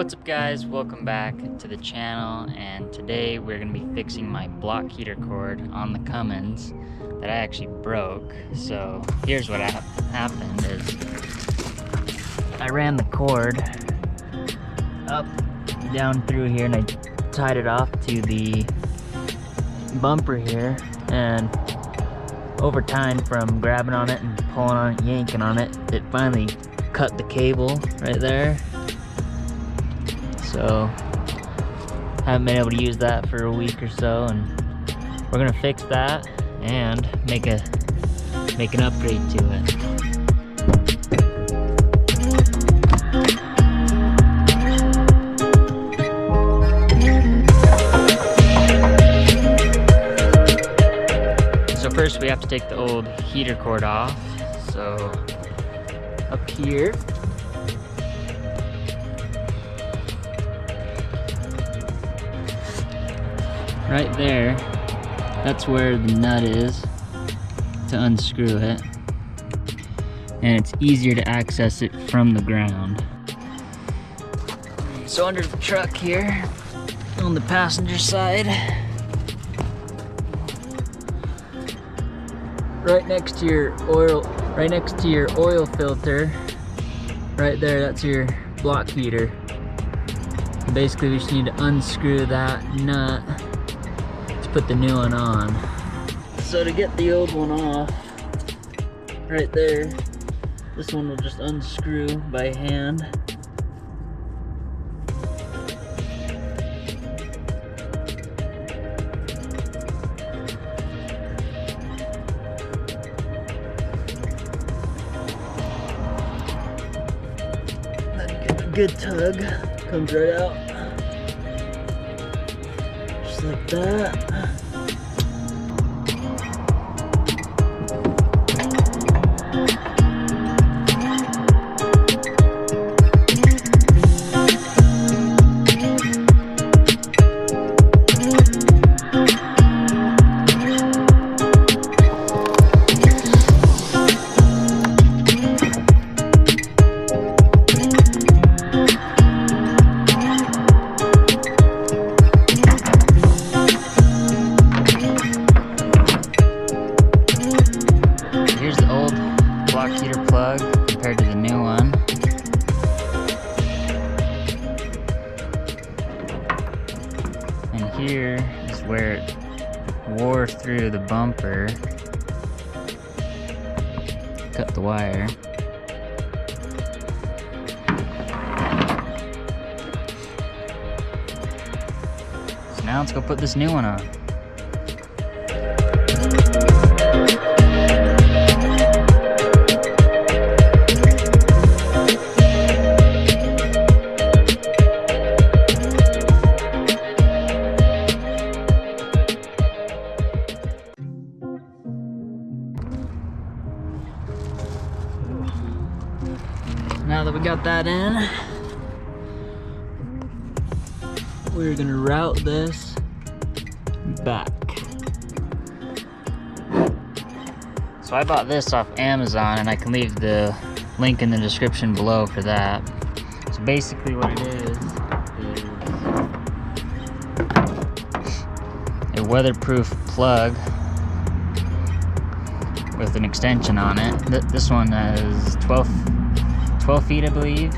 What's up guys, welcome back to the channel, and today we're going to be fixing my block heater cord on the Cummins that I actually broke. So here's what happened is I ran the cord up down through here and I tied it off to the bumper here, and over time from grabbing on it and pulling on it, yanking on it, it finally cut the cable right there. So haven't been able to use that for a week or so, and we're gonna fix that and make an upgrade to it. So first we have to take the old heater cord off. So up here, right there, that's where the nut is to unscrew it, and it's easier to access it from the ground. So under the truck here, on the passenger side, right next to your oil filter, right there, that's your block heater. Basically we just need to unscrew that nut, put the new one on. So to get the old one off, right there, this one will just unscrew by hand. Then you get a good tug, comes right out. Just like that. Here's the old block heater plug compared to the new one. And here is where it wore through the bumper, cut the wire. So now let's go put this new one on. Now that we got that in, we're gonna route this back. So I bought this off Amazon, and I can leave the link in the description below for that. So basically what it is a weatherproof plug with an extension on it. This one has 12 feet, I believe.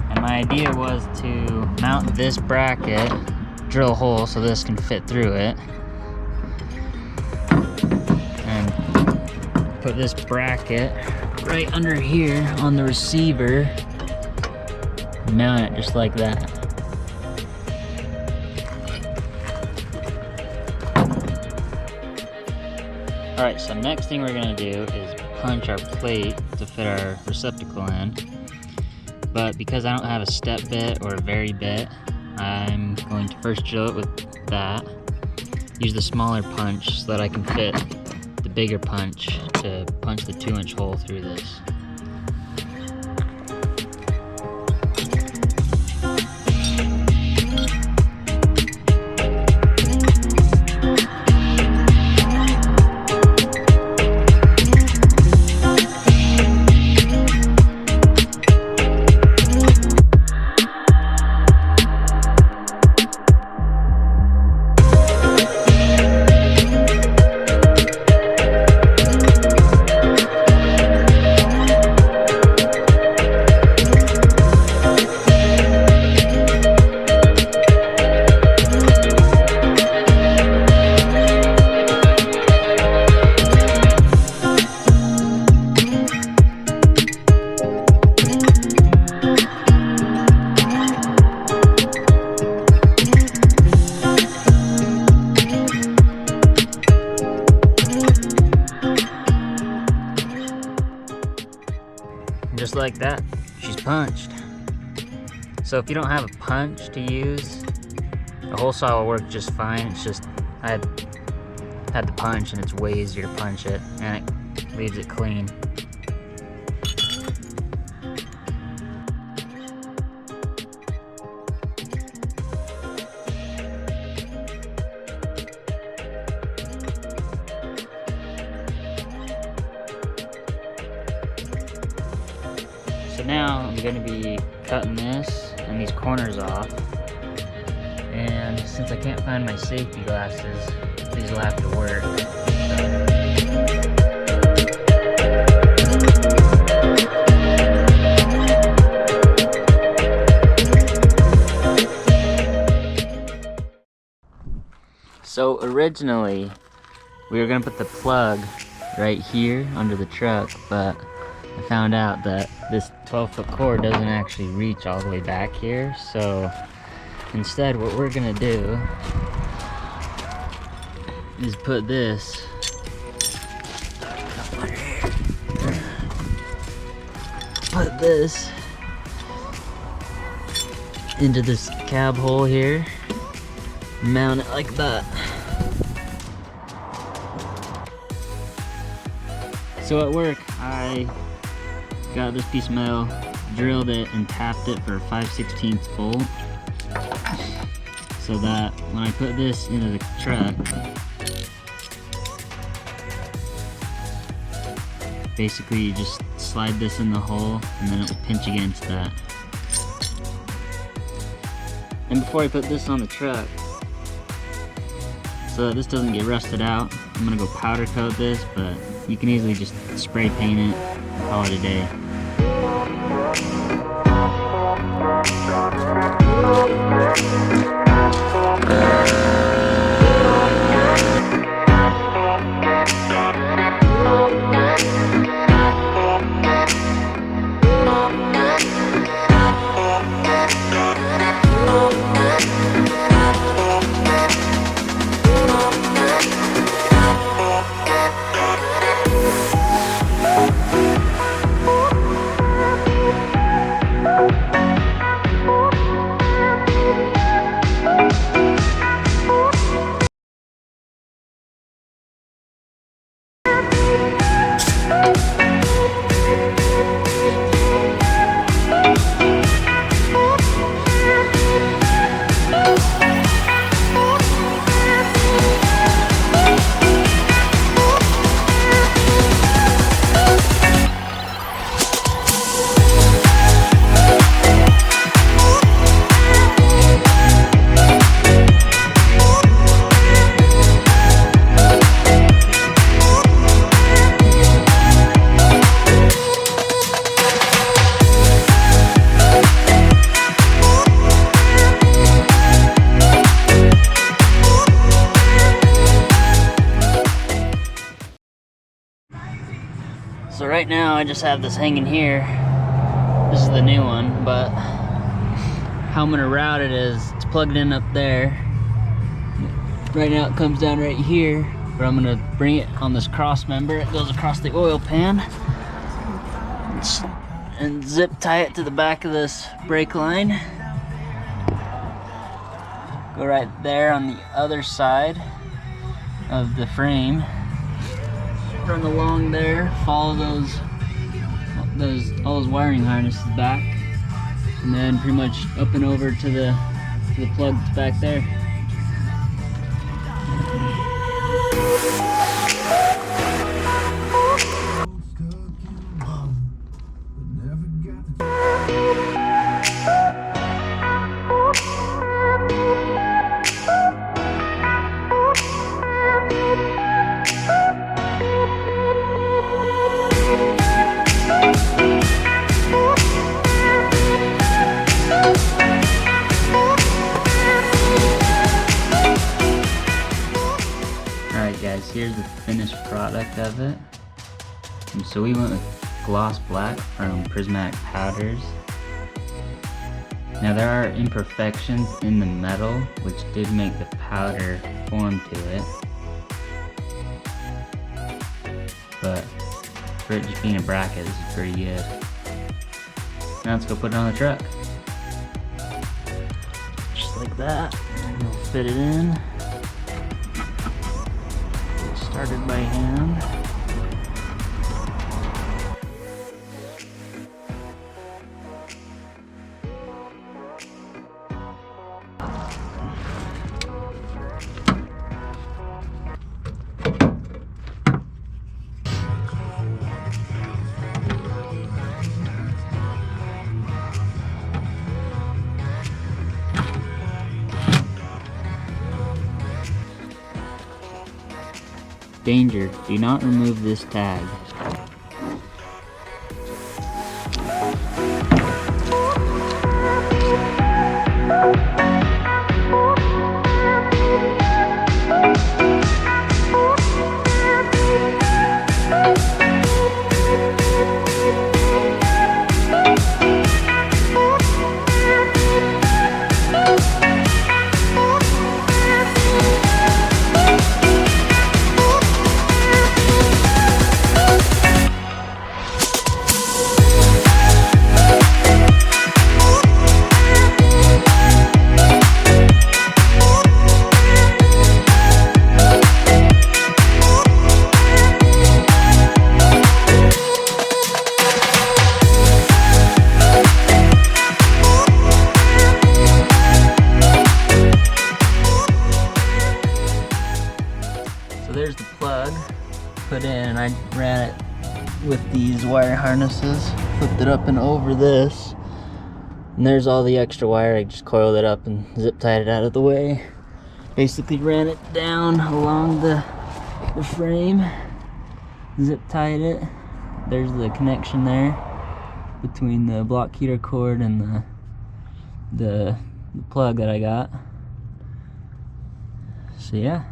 And my idea was to mount this bracket, drill a hole so this can fit through it, and put this bracket right under here on the receiver, mount it just like that. Alright, so next thing we're going to do is punch our plate to fit our receptacle in. But because I don't have a step bit or a vary bit, I'm going to first drill it with that. Use the smaller punch so that I can fit the bigger punch to punch the 2-inch hole through this. like that, she's punched. So if you don't have a punch to use, the hole saw will work just fine. It's just, I had the punch and it's way easier to punch it, and it leaves it clean. So now I'm going to be cutting this and these corners off, and since I can't find my safety glasses, these will have to work. So originally we were going to put the plug right here under the truck, but I found out that this 12-foot cord doesn't actually reach all the way back here, so instead what we're gonna do is put this into this cab hole here, mount it like that. So at work, I got this piece of metal, drilled it and tapped it for a 5/16 bolt, so that when I put this into the truck, basically you just slide this in the hole and then it will pinch against that. And before I put this on the truck, so that this doesn't get rusted out, I'm gonna go powder coat this, but you can easily just spray paint it and call it a day. So right now I just have this hanging here. This is the new one, but how I'm gonna route it is it's plugged in up there. Right now it comes down right here, but I'm gonna bring it on this cross member. It goes across the oil pan and zip tie it to the back of this brake line. Go right there on the other side of the frame. Run along there, follow all those wiring harnesses back, and then pretty much up and over to the plug that's back there. Here's the finished product of it. And so we went with gloss black from Prismatic Powders. Now there are imperfections in the metal which did make the powder form to it, but for it just being a bracket, this is pretty good. Now let's go put it on the truck. Just like that. And we'll fit it in. Started by hand. Danger, do not remove this tag. There's the plug put in, and I ran it with these wire harnesses, flipped it up and over this, and there's all the extra wire. I just coiled it up and zip tied it out of the way. Basically ran it down along the frame, zip tied it. There's the connection there between the block heater cord and the plug that I got. So yeah.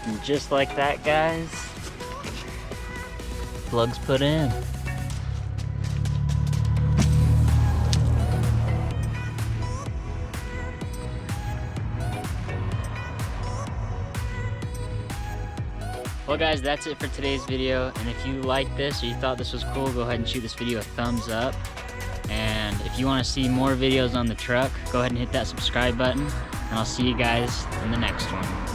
And just like that, guys, plug's put in. Well guys, that's it for today's video, and if you liked this or you thought this was cool, go ahead and shoot this video a thumbs up. And if you want to see more videos on the truck, go ahead and hit that subscribe button, and I'll see you guys in the next one.